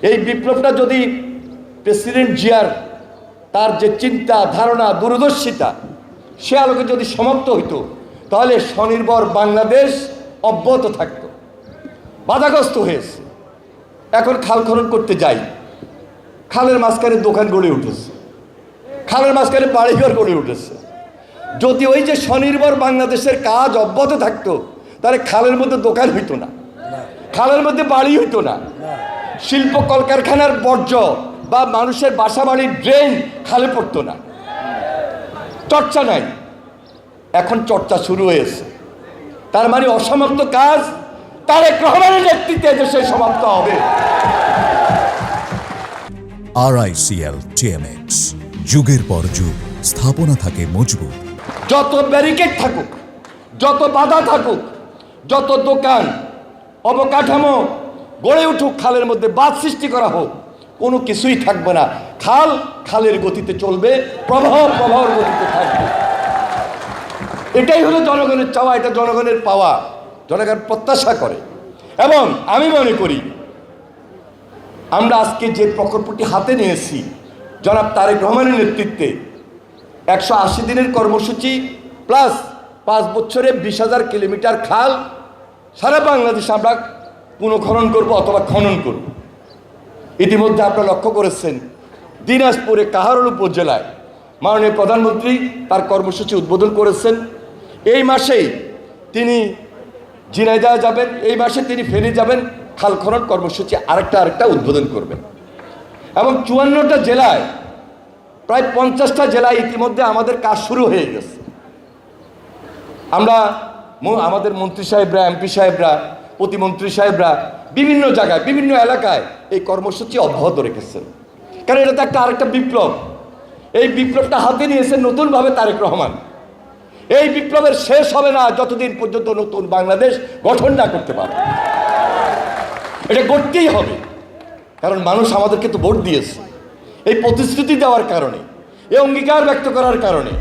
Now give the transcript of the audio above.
এই বিপ্লবটা যদি প্রেসিডেন্ট জিয়ার তার যে চিন্তা ধারণা দূরদর্শিতা সে আলোকে যদি সমাপ্ত হইতো তাহলে স্বনির্ভর বাংলাদেশ অব্যাহত থাকত। বাধাগ্রস্ত হয়েছে। এখন খাল খনন করতে যাই, খালের মাঝখানে দোকান গড়ে উঠেছে, খালের মাঝখানে বাড়িঘর গড়ে উঠেছে। যদি ওই যে স্বনির্ভর বাংলাদেশের কাজ অব্যাহত থাকতো তাহলে খালের মধ্যে দোকান হইতো না, খালের মধ্যে বাড়ি হইতো না, শিল্প কলকারখানার বর্জ্য বা মানুষের বাসা বাড়ির ড্রেন খালে পড়তো না। চর্চা নাই, এখন চর্চা শুরু হয়েছে। তার মানে অসমাপ্ত কাজ তারেক রহমানের নেতৃত্বে দেশে সমাপ্ত হবে। RICL TMX, যুগের পর যুগ স্থাপনা থাকে মজবুত। যত ব্যারিকেড থাকুক, যত বাধা থাকুক, যত দোকান অবকাঠামো গড়ে উঠুক, খালের মধ্যে বাঁধ সৃষ্টি করা হোক, কোনো কিছুই থাকবে না। খাল খালের গতিতে চলবে, প্রবাহর গতিতে থাকবে। এটাই হলো জনগণের চাওয়া, এটা জনগণের পাওয়া, জনগণ প্রত্যাশা করে। এবং আমি মনে করি আমরা আজকে যে প্রকল্পটি হাতে নিয়েছি জনাব তারেক রহমানের নেতৃত্বে, 180 দিনের কর্মসূচি প্লাস 5 বছরে 20,000 কিলোমিটার খাল সারা বাংলাদেশে আমরা পুনঃখনন করব অথবা খনন করব। ইতিমধ্যে আপনারা লক্ষ্য করেছেন দিনাজপুরে কাহারোল উপজেলায় মাননীয় প্রধানমন্ত্রী তার কর্মসূচি উদ্বোধন করেছেন। এই মাসেই তিনি ঝিনাইদহ যাবেন, এই মাসে তিনি ফেনী যাবেন, খাল খনন কর্মসূচি আরেকটা উদ্বোধন করবেন। এবং 54টা জেলায় প্রায় 50টা জেলায় ইতিমধ্যে আমাদের কাজ শুরু হয়ে গেছে। আমরা আমাদের মন্ত্রী সাহেবরা, এমপি সাহেবরা, প্রতিমন্ত্রী সাহেবরা বিভিন্ন জায়গায় বিভিন্ন এলাকায় এই কর্মসূচি অব্যাহত রেখেছেন। কারণ এটা তো আরেকটা বিপ্লব। এই বিপ্লবটা হাতে নিয়েছেন নতুনভাবে তারেক রহমান। এই বিপ্লবের শেষ হবে না যতদিন পর্যন্ত নতুন বাংলাদেশ গঠন না করতে পারে। এটা করতেই হবে, কারণ মানুষ আমাদেরকে তো ভোট দিয়েছে এই প্রতিশ্রুতি দেওয়ার কারণে, এই অঙ্গীকার ব্যক্ত করার কারণে।